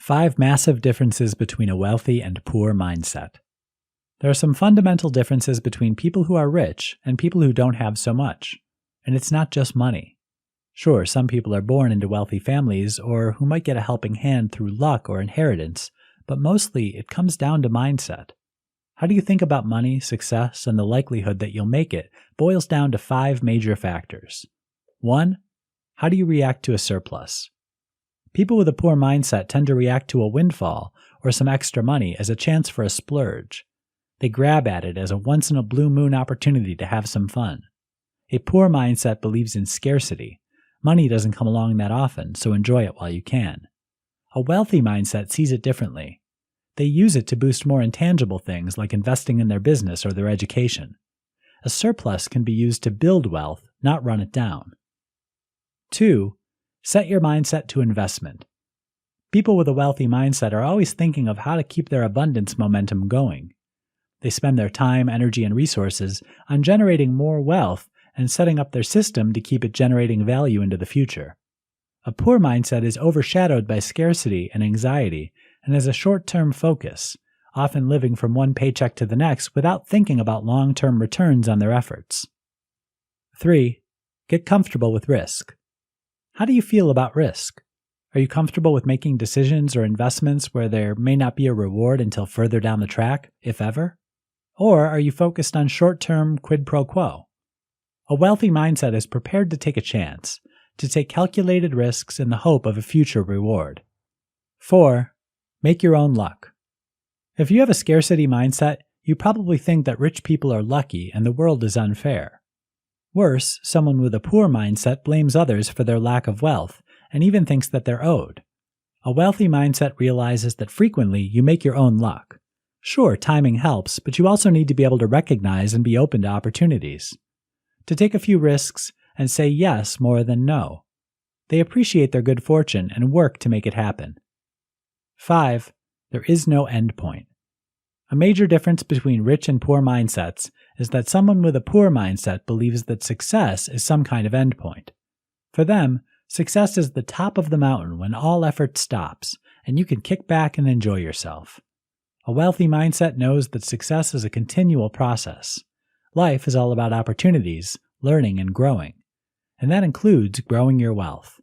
5 massive differences between a wealthy and poor mindset. There are some fundamental differences between people who are rich and people who don't have so much. And it's not just money. Sure, some people are born into wealthy families or who might get a helping hand through luck or inheritance, but mostly it comes down to mindset. How do you think about money, success, and the likelihood that you'll make it boils down to 5 major factors. 1. How do you react to a surplus? People with a poor mindset tend to react to a windfall or some extra money as a chance for a splurge. They grab at it as a once-in-a-blue-moon opportunity to have some fun. A poor mindset believes in scarcity. Money doesn't come along that often, so enjoy it while you can. A wealthy mindset sees it differently. They use it to boost more intangible things like investing in their business or their education. A surplus can be used to build wealth, not run it down. 2. Set your mindset to investment. People with a wealthy mindset are always thinking of how to keep their abundance momentum going. They spend their time, energy, and resources on generating more wealth and setting up their system to keep it generating value into the future. A poor mindset is overshadowed by scarcity and anxiety and has a short-term focus, often living from one paycheck to the next without thinking about long-term returns on their efforts. 3. Get comfortable with risk. How do you feel about risk? Are you comfortable with making decisions or investments where there may not be a reward until further down the track, if ever? Or are you focused on short-term quid pro quo? A wealthy mindset is prepared to take a chance, to take calculated risks in the hope of a future reward. 4. Make your own luck. If you have a scarcity mindset, you probably think that rich people are lucky and the world is unfair. Worse, someone with a poor mindset blames others for their lack of wealth and even thinks that they're owed. A wealthy mindset realizes that frequently you make your own luck. Sure, timing helps, but you also need to be able to recognize and be open to opportunities. To take a few risks and say yes more than no. They appreciate their good fortune and work to make it happen. 5. There is no end point. A major difference between rich and poor mindsets is that someone with a poor mindset believes that success is some kind of end point. For them, success is the top of the mountain when all effort stops, and you can kick back and enjoy yourself. A wealthy mindset knows that success is a continual process. Life is all about opportunities, learning, and growing. And that includes growing your wealth.